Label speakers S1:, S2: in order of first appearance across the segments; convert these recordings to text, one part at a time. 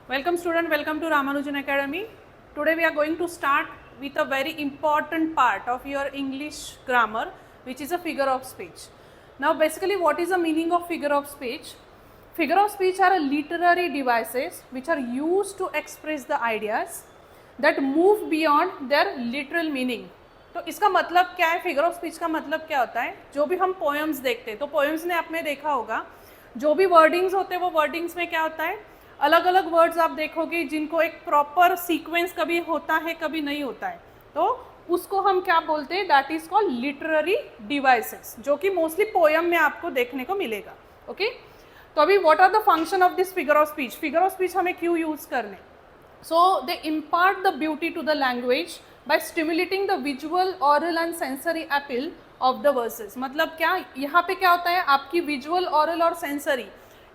S1: Welcome student, welcome to Ramanujan Academy. Today we are going to start with a very important part of your English grammar, which is a figure of speech. Now basically what is the meaning of figure of speech? Figure of speech are literary devices which are used to express the ideas that move beyond their literal meaning. तो इसका मतलब क्या है? Figure of speech का मतलब क्या होता है? जो भी हम पोएम्स देखते हैं तो पोएम्स ने आपने देखा होगा, जो भी वर्डिंग्स होते हैं वो वर्डिंग्स में क्या होता है, अलग अलग वर्ड्स आप देखोगे जिनको एक प्रॉपर सीक्वेंस कभी होता है कभी नहीं होता है, तो उसको हम क्या बोलते हैं? That is called literary devices, जो कि मोस्टली पोएम में आपको देखने को मिलेगा. ओके तो अभी what are the function of this figure of speech? Figure of speech हमें क्यों यूज करने? So they impart the beauty to the language by stimulating the visual, oral and sensory appeal of the verses. मतलब क्या यहाँ पे क्या होता है, आपकी विजुअल, ऑरल और सेंसरी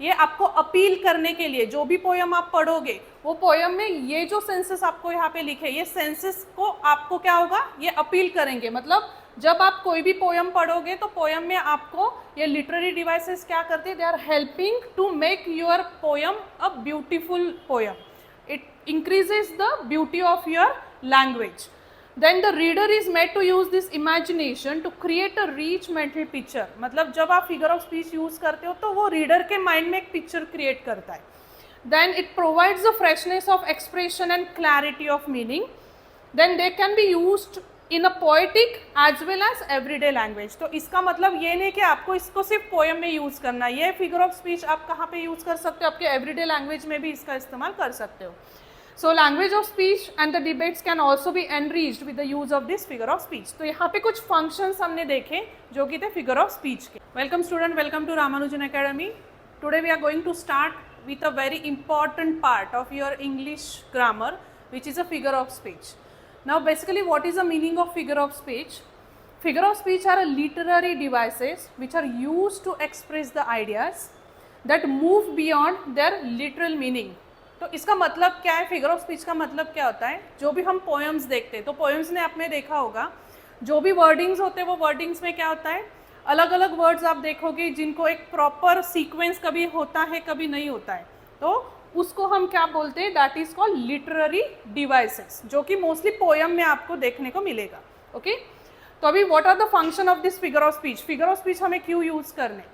S1: ये आपको अपील करने के लिए, जो भी पोयम आप पढ़ोगे वो पोयम में ये जो सेंसेस आपको यहाँ पे लिखे, ये सेंसेस को आपको क्या होगा, ये अपील करेंगे. मतलब जब आप कोई भी पोयम पढ़ोगे तो पोयम में आपको ये लिटरेरी डिवाइसेस क्या करते हैं? They are helping to make your poem a beautiful poem. It increases the beauty of your language. Then the reader is made to use this imagination to create a rich mental picture. मतलब जब आप figure of speech use करते हो तो वो reader के mind में एक picture create करता है. Then it provides the freshness of expression and clarity of meaning. Then they can be used in a poetic as well as everyday language. तो इसका मतलब ये नहीं कि आपको इसको सिर्फ poem में use करना है. ये figure of speech आप कहाँ पे use कर सकते हो? आपके everyday language में भी इसका इस्तेमाल कर सकते हो. So language of speech and the debates can also be enriched with the use of this figure of speech. तो यहाँ पे कुछ functions हमने देखे जो कि थे figure of speech के. Welcome student, welcome to Ramanujan Academy. Today we are going to start with a very important part of your English grammar, which is a figure of speech. Now basically what is the meaning of figure of speech? Figure of speech are literary devices which are used to express the ideas that move beyond their literal meaning. तो इसका मतलब क्या है? Figure of speech का मतलब क्या होता है? जो भी हम पोएम्स देखते हैं तो पोएम्स ने आपने देखा होगा, जो भी वर्डिंग्स होते हैं वो वर्डिंग्स में क्या होता है, अलग अलग वर्ड्स आप देखोगे जिनको एक प्रॉपर सीक्वेंस कभी होता है कभी नहीं होता है, तो उसको हम क्या बोलते हैं? That is called literary devices, जो कि मोस्टली पोएम में आपको देखने को मिलेगा. ओके तो अभी what are the function of this figure of speech? Figure of speech हमें क्यों यूज करने?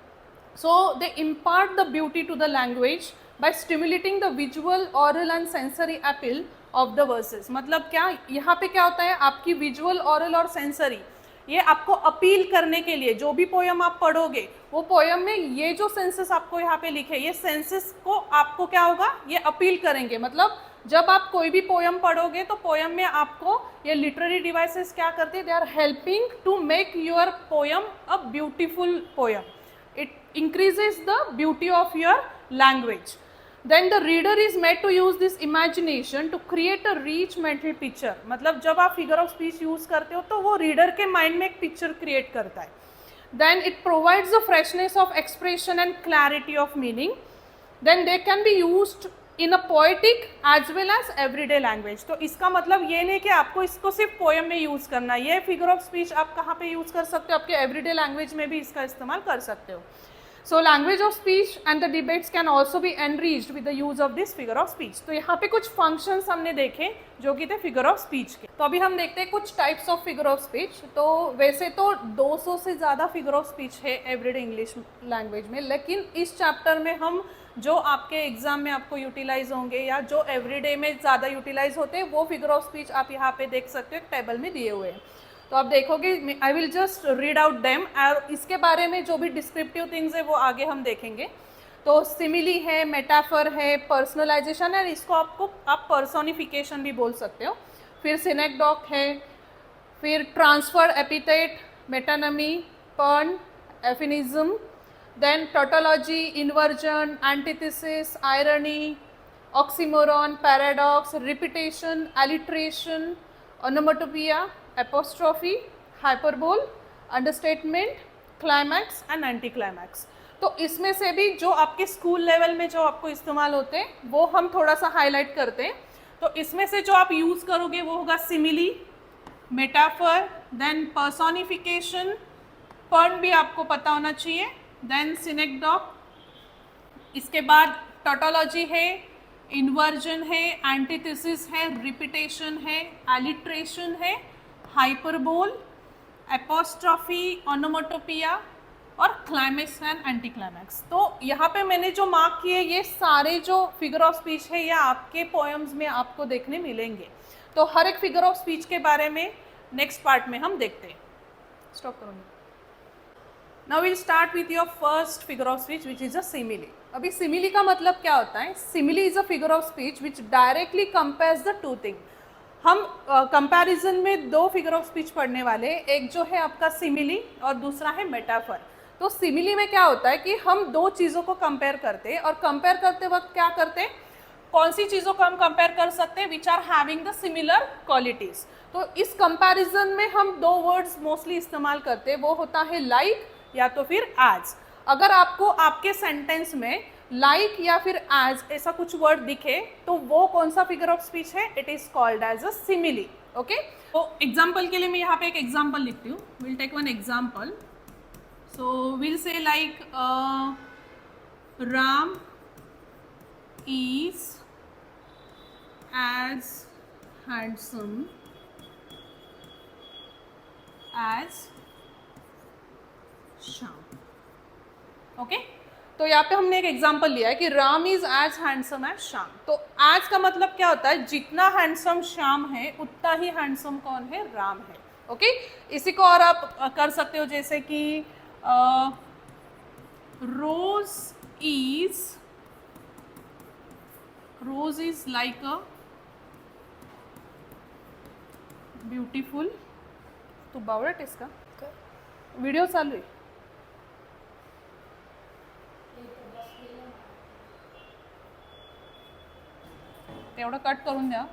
S1: So they impart the beauty to the language by stimulating the visual, oral and sensory appeal of the verses. मतलब क्या यहाँ पे क्या होता है, आपकी विजुअल, ऑरल और सेंसरी ये आपको अपील करने के लिए, जो भी पोयम आप पढ़ोगे वो पोयम में ये जो सेंसेस आपको यहाँ पे लिखे, ये सेंसेस को आपको क्या होगा, ये अपील करेंगे. मतलब जब आप कोई भी पोयम पढ़ोगे तो पोयम में आपको ये लिटरेरी डिवाइसेस क्या करते हैं? They are helping to make your poem a beautiful poem. It increases the beauty of your language. Then the reader is made to use this imagination to create a rich mental picture. मतलब जब आप figure of speech use करते हो तो वो reader के mind में एक picture create करता है. Then it provides the freshness of expression and clarity of meaning. Then they can be used in a poetic as well as everyday language. तो इसका मतलब ये नहीं कि आपको इसको सिर्फ poem में use करना है. ये figure of speech आप कहाँ पे use कर सकते हो? आपके everyday language में भी इसका इस्तेमाल कर सकते हो. So language of speech and the debates can also be enriched with the use of this figure of speech. तो यहाँ पे कुछ functions हमने देखे जो कि थे figure of speech के. तो अभी हम देखते हैं कुछ types of figure of speech. तो वैसे तो 200 से ज़्यादा figure of speech है everyday English language में, लेकिन इस chapter में हम जो आपके एग्जाम में आपको यूटिलाइज होंगे या जो एवरीडे में ज़्यादा यूटिलाइज होते हैं वो फिगर ऑफ स्पीच आप यहाँ पे देख सकते हो, एक टेबल में दिए हुए हैं. तो आप देखोगे, I will just read out them और इसके बारे में जो भी डिस्क्रिप्टिव थिंग्स है वो आगे हम देखेंगे. तो सिमिली है, मेटाफर है, पर्सनलाइजेशन है, इसको आपको आप पर्सोनिफिकेशन भी बोल सकते हो. फिर सिनेक्डॉक है, फिर transfer epithet, metonymy, pun, euphemism, then tautology, inversion, antithesis, irony, oxymoron, paradox, repetition, alliteration, onomatopoeia, apostrophe, hyperbole, understatement, climax and anti climax. तो इसमें से भी जो आपके स्कूल लेवल में जो आपको इस्तेमाल होते हैं वो हम थोड़ा सा हाईलाइट करते हैं. तो इसमें से जो आप यूज़ करोगे वो होगा सिमिली, मेटाफर, देन पर्सोनिफिकेशन, पर्न भी आपको पता होना चाहिए, देन सिनेक्डॉक, इसके बाद टोटोलॉजी है, इन्वर्जन है, एंटीथेसिस है, रिपीटेशन है, एलिट्रेशन है, हाइपरबोल, एपोस्ट्रॉफी, ओनोमोटोपिया और क्लाइमेक्स एंड एंटी क्लाइमैक्स। तो यहाँ पे मैंने जो मार्क किए ये सारे जो फिगर ऑफ स्पीच है या आपके पोएम्स में आपको देखने मिलेंगे। तो हर एक फिगर ऑफ स्पीच के बारे में नेक्स्ट पार्ट में हम देखते हैं। स्टॉप करूँगी। Now will start with your first figure of speech which is a simile. अभी सिमिली का मतलब क्या होता है? Simile is a figure of speech which directly compares the two thing. हम कंपैरिजन में दो फिगर ऑफ स्पीच पढ़ने वाले, एक जो है आपका सिमिली और दूसरा है मेटाफर। तो सिमिली में क्या होता है कि हम दो चीज़ों को कंपेयर करते हैं और कंपेयर करते वक्त क्या करते हैं, कौन सी चीज़ों को हम कंपेयर कर सकते हैं which are having the similar qualities. तो इस कंपैरिजन में हम दो वर्ड्स मोस्टली इस्तेमाल करते हैं, वो होता है लाइक या तो फिर एज। अगर आपको आपके सेंटेंस में लाइक या फिर एज ऐसा कुछ वर्ड दिखे तो वो कौन सा फिगर ऑफ स्पीच है? It is called as a simile. Okay, तो एग्जाम्पल के लिए मैं यहाँ पे एक एग्जाम्पल लिखती हूँ। Will take one example. So will say like Ram is as handsome as Shyam. Okay, तो यहाँ पे हमने एक एग्जांपल लिया है कि Ram is as handsome as Shyam. तो एज का मतलब क्या होता है? जितना हैंडसम श्याम है उतना ही हैंडसम कौन है? राम है। ओके, इसी को और आप कर सकते हो जैसे कि रोज इज लाइक अ ब्यूटीफुल। तो बावळट इसका व्हिडिओ चालू आहे। तेवढं कट करून द्या।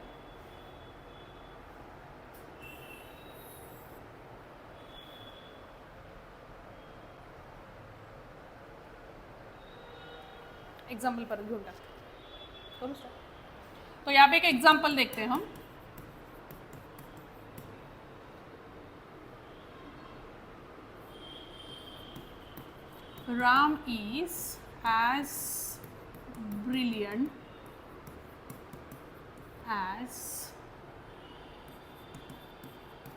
S1: एग्जाम्पल पर घेऊन टाक करू सर। तो यहाँ पे एक एग्जाम्पल देखते हैं हम। Ram is as brilliant as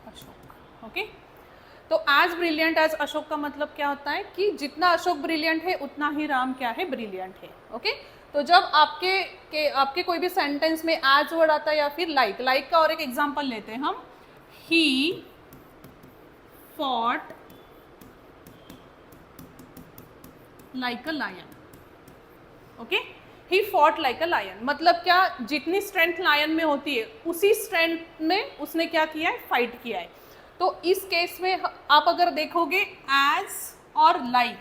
S1: Ashok. Okay, तो एज ब्रिलियंट एज अशोक का मतलब क्या होता है कि जितना अशोक ब्रिलियंट है उतना ही राम क्या है? ब्रिलियंट है। ओके, तो जब आपके कोई भी सेंटेंस में एज वर्ड आता है या फिर लाइक का और एक एग्जांपल लेते हैं हम। He fought like a lion. Okay, he fought like a lion मतलब क्या? जितनी स्ट्रेंथ लायन में होती है उसी स्ट्रेंथ में उसने क्या किया है? फाइट किया है। तो इस केस में आप अगर देखोगे एज और लाइक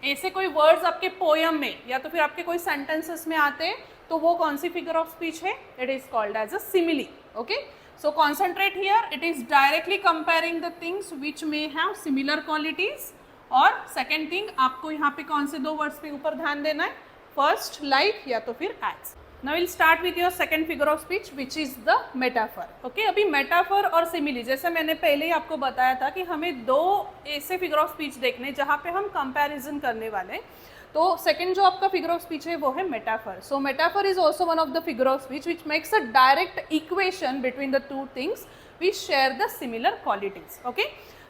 S1: ऐसे कोई वर्ड्स आपके पोयम में या तो फिर आपके कोई सेंटेंसेस में आते हैं तो वो कौन सी फिगर ऑफ स्पीच है? It is called as a simile. Okay, so concentrate here, it is directly comparing the things which may have similar qualities. और सेकेंड थिंग, आपको यहाँ पे कौन से दो वर्ड्स पे ऊपर ध्यान देना है? फर्स्ट लाइक या तो फिर as. Now we'll start with your second figure of speech which is the metaphor. Okay, अभी metaphor और simile जैसे मैंने पहले ही आपको बताया था कि हमें दो ऐसे figure of speech देखने जहाँ पे हम comparison करने वाले। तो second जो आपका figure of speech है वो है metaphor. So metaphor is also one of the figure of speech which makes a direct equation between the two things which share the similar qualities. Okay,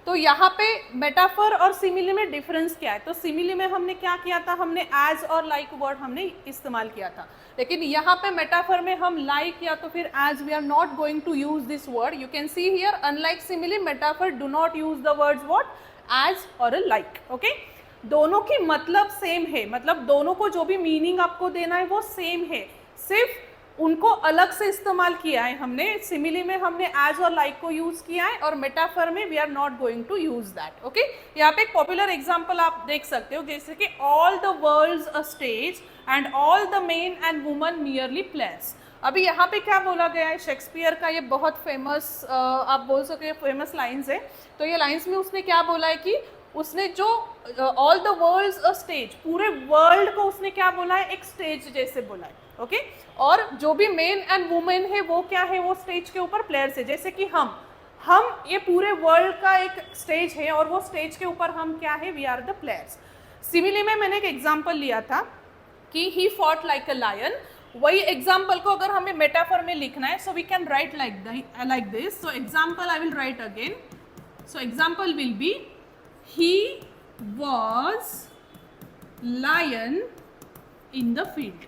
S1: तो यहाँ पे मेटाफर और simile में difference क्या है? तो सिमिली में हमने क्या किया था? हमने एज और लाइक वर्ड हमने इस्तेमाल किया था, लेकिन यहाँ पे मेटाफर में हम लाइक या तो फिर as we are not going to use this word. You can see here unlike simile metaphor do not use the words what? As और लाइक। ओके, दोनों की मतलब सेम है, मतलब दोनों को जो भी मीनिंग आपको देना है वो सेम है, सिर्फ उनको अलग से इस्तेमाल किया है हमने। सिमिली में हमने एज और लाइक को यूज किया है और मेटाफर में we are not going to use that. Okay, यहाँ पे एक पॉपुलर एग्जांपल आप देख सकते हो जैसे कि all the world's a stage and all the men and women merely players. अभी यहाँ पे क्या बोला गया है? शेक्सपियर का ये बहुत फेमस आप बोल सकते हैं फेमस लाइन्स है। तो ये लाइन्स में उसने क्या बोला है कि उसने जो all the world's a stage, पूरे वर्ल्ड को उसने क्या बोला है? एक स्टेज जैसे बोला है। ओके, और जो भी मेन एंड वुमेन है वो क्या है? वो स्टेज के ऊपर प्लेयर्स है। जैसे कि हम ये पूरे वर्ल्ड का एक स्टेज है और वो स्टेज के ऊपर हम क्या है? We are the players. Simile में मैंने एक एग्जांपल लिया था कि he fought like a lion. वही एग्जाम्पल को अगर हमें मेटाफर में लिखना है, so we can write like this. So example I will write again. So example will be he was lion in the field.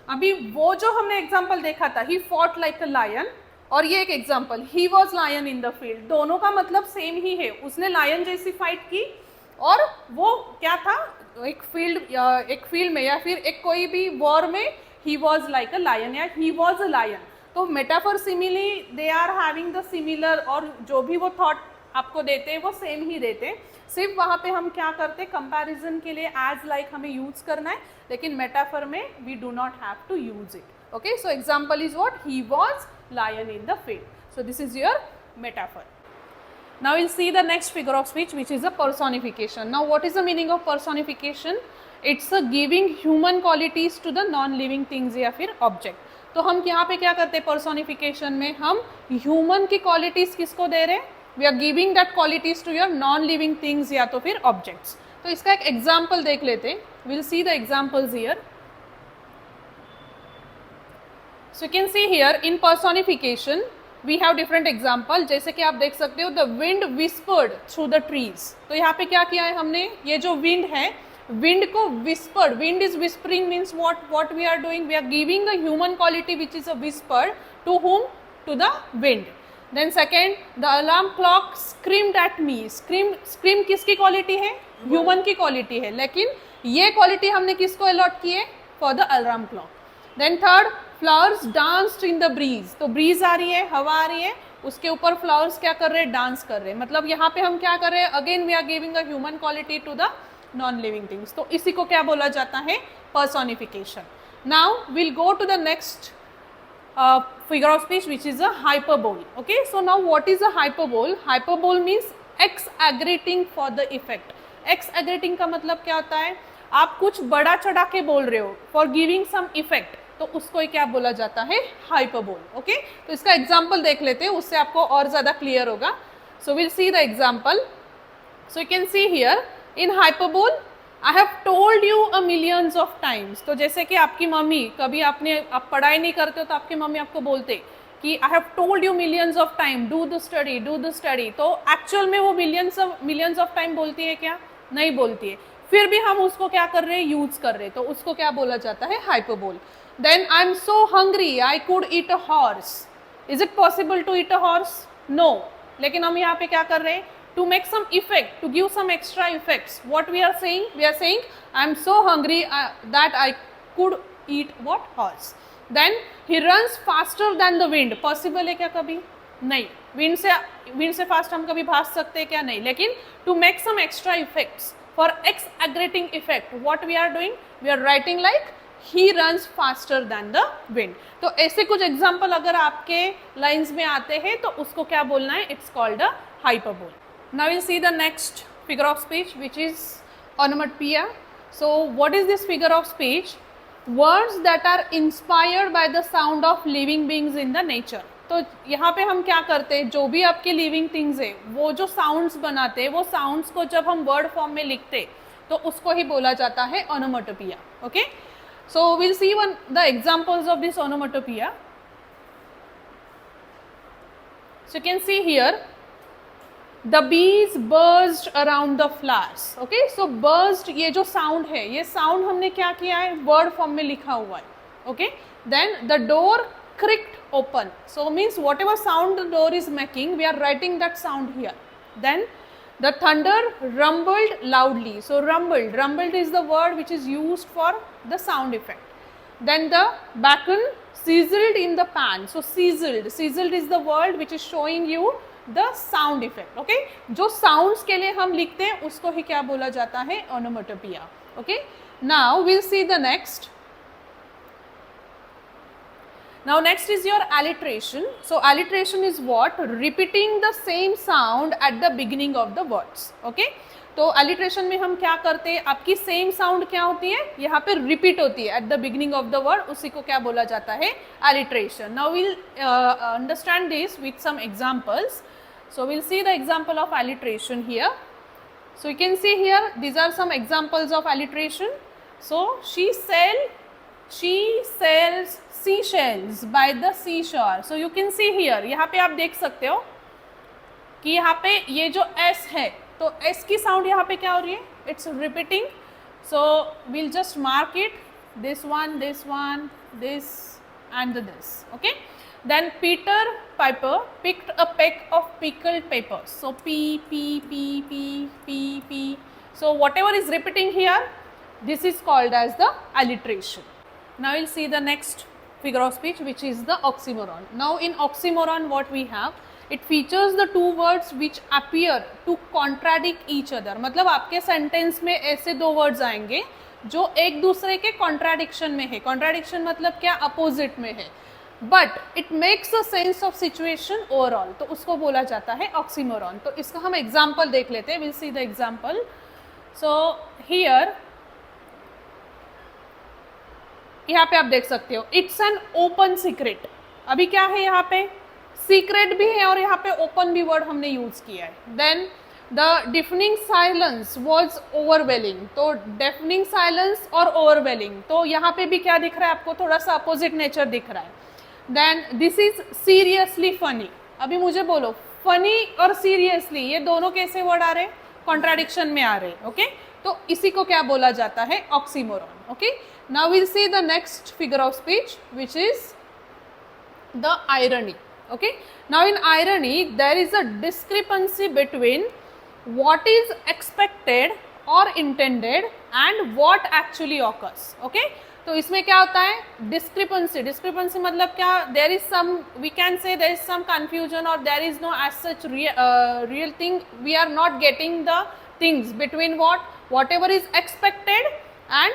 S1: अभी वो जो हमने एग्जाम्पल देखा था, he fought like a lion, और ये एक example he was lion in the field, दोनों का मतलब सेम ही है. उसने लायन जैसी फाइट की और वो क्या था, एक फील्ड में या फिर एक कोई भी वॉर में he was like a lion या ही वॉज अ लायन. तो metaphor simile they are having the similar, और जो भी वो थॉट आपको देते हैं वो सेम ही देते हैं. सिर्फ वहाँ पे हम क्या करते हैं, कंपैरिजन के लिए एज लाइक हमें यूज करना है, लेकिन मेटाफर में we do not have to use it. Okay, so example is what, he was lion in the field. So this is your metaphor. Now we'll see the next figure of speech, which is a personification. Now what is the meaning of personification? It's a giving human qualities to the non-living things या फिर object. तो हम यहाँ पे क्या करते हैं personification में, हम human की qualities किसको दे रहे हैं, we are giving that qualities to your non-living things या तो फिर objects. तो इसका एक example देख लेते हैं. We'll see the examples here. So you can see here in personification we have different example. जैसे कि आप देख सकते हो, the wind whispered through the trees. तो यहाँ पे क्या किया है हमने, ये जो wind है, wind को whispered, wind is whispering means what we are doing, we are giving a human quality which is a whisper to whom, to the wind. Then second, the alarm clock screamed at me. scream किसकी quality है, human की quality है, लेकिन ये quality हमने किसको allot की है, for the alarm clock. Then third, flowers danced in the breeze. तो ब्रीज आ रही है, हवा आ रही है, उसके ऊपर फ्लावर्स क्या कर रहे हैं, डांस कर रहे हैं. मतलब यहाँ पे हम क्या कर रहे हैं, again we are giving a human quality to the non living things. तो इसी को क्या बोला जाता है, personification. Now will go to the next figure of speech which is a hyperbole. Okay, so now what is a hyperbole. Hyperbole means exaggerating for the effect. Exaggerating का मतलब क्या होता है, आप कुछ बड़ा चढ़ा के बोल रहे हो फॉर गिविंग सम इफेक्ट, तो उसको ही क्या बोला जाता है, हाइपरबोल. ओके, तो इसका एग्जांपल देख लेते हैं, उससे आपको और ज्यादा क्लियर होगा. So will see the example. So you can see here in hyperbole, I have told you a millions of times. तो जैसे कि आपकी मम्मी, कभी आप पढ़ाई नहीं करते हो तो आपकी मम्मी आपको बोलते कि I have told you millions of time, do the study, do the study. तो एक्चुअल में वो मिलियंस ऑफ टाइम बोलती है क्या, नहीं बोलती है, फिर भी हम उसको क्या कर रहे हैं, यूज कर रहे हैं, तो उसको क्या बोला जाता है, hyperbole. Then I'm so hungry, I could eat a horse. Is it possible to eat a horse? No. लेकिन हम यहाँ पे क्या कर रहे हैं, to make some effect, to give some extra effects. What we are saying? We are saying I'm so hungry that I could eat what, horse. Then he runs faster than the wind. Possible है क्या कभी, नहीं. wind से fast हम कभी भाग सकते हैं क्या, नहीं. लेकिन to make some extra effects, for exaggerating effect, what we are doing, we are writing like he runs faster than the wind. तो ऐसे कुछ एग्जाम्पल अगर आपके लाइन्स में आते हैं तो उसको क्या बोलना है, it's called a hyperbole. Now will see the next figure of speech which is onomatopoeia. So what is this figure of speech? Words that are inspired by the sound of living beings in the nature. तो यहाँ पे हम क्या करते हैं, जो भी आपके लिविंग थिंग्स है वो जो साउंड्स बनाते हैं, वो साउंड्स को जब हम वर्ड फॉर्म में लिखते तो उसको ही बोला जाता है onomatopoeia. Okay, so we'll see the examples of this onomatopoeia. So you can see here the bees buzzed around the flowers. Okay, so buzzed ये जो sound है, ये sound हमने क्या किया है, word form में लिखा हुआ है. Okay, then the door creaked open. So means whatever sound the door is making, we are writing that sound here. Then the thunder rumbled loudly. So rumbled is the word which is used for the sound effect. Then the bacon sizzled in the pan. So sizzled is the word which is showing you the sound effect. Okay, जो sounds के लिए हम लिखते हैं उसको ही क्या बोला जाता है, onomatopoeia. Okay, now we'll see the next. Now next is your alliteration. So alliteration is what? Repeating the same sound at the beginning of the words. Okay, तो alliteration में हम क्या करते हैं, आपकी same sound क्या होती है, यहाँ पे repeat होती है at the beginning of the word, उसी को क्या बोला जाता है, alliteration. Now we'll understand this with some examples. So we'll see the example of alliteration here. So you can see here, these are some examples of alliteration. So she sells seashells by the seashore. So you can see here, यहाँ पे आप देख सकते हो कि यहाँ पे ये जो S है तो S की साउंड यहाँ पे क्या हो रही है, it's repeating. So we'll just mark it, this one, this and this. Okay. Then Peter Piper picked a peck of pickled peppers. So P. So whatever is repeating here, this is called as the alliteration. Now we'll see the next figure of speech, which is the oxymoron. Now in oxymoron what we have, it features the two words which appear to contradict each other. मतलब आपके sentence में ऐसे दो words आएंगे जो एक दूसरे के कॉन्ट्राडिक्शन में है. कॉन्ट्राडिक्शन मतलब क्या, अपोजिट में है, but it makes a sense of situation overall, तो उसको बोला जाता है ऑक्सीमोरॉन. तो इसका हम एग्जांपल देख लेते हैं. Will see the example. So here यहाँ पे आप देख सकते हो, इट्स एन ओपन सीक्रेट. अभी क्या है, यहाँ पे सीक्रेट भी है और यहाँ पे ओपन भी वर्ड हमने यूज किया है. Then the deafening silence was overwhelming. तो डेफनिंग साइलेंस और ओवरवेलिंग, तो यहाँ पे भी क्या दिख रहा है आपको, थोड़ा सा अपोजिट नेचर दिख रहा है. Then this is seriously funny. अभी मुझे बोलो, फनी और सीरियसली ये दोनों कैसे वर्ड आ रहे हैं, कॉन्ट्राडिक्शन में आ रहे हैं. ओके, तो इसी को क्या बोला जाता है, oxymoron. Okay, now will see the next figure of speech which is the irony. Okay, now in irony there is a discrepancy between what is expected or intended and what actually occurs. Okay, तो इसमें क्या होता है, discrepancy. Discrepancy मतलब क्या, there is some, we can say there is some confusion or there is no as such real thing. We are not getting the things between whatever is expected and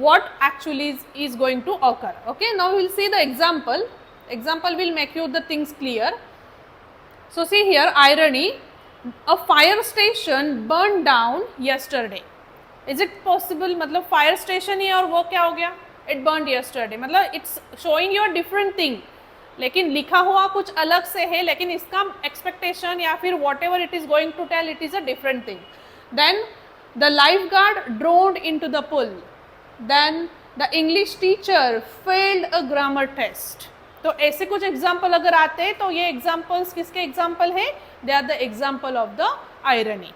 S1: what actually is going to occur. Okay, now we will see the example. Example will make you the things clear. So see here, irony. A fire station burned down yesterday. Is it possible? मतलब fire station ही और वो क्या हो गया, it burned yesterday. मतलब it's showing you a different thing. लेकिन लिखा हुआ कुछ अलग से है, लेकिन इसका expectation या फिर whatever it is going to tell, it is a different thing. Then the lifeguard drowned into the pool. Then the English teacher failed a grammar test. तो ऐसे कुछ एग्जाम्पल अगर आते हैं तो ये एग्जाम्पल्स किसके एग्जाम्पल है, they are the example of the irony.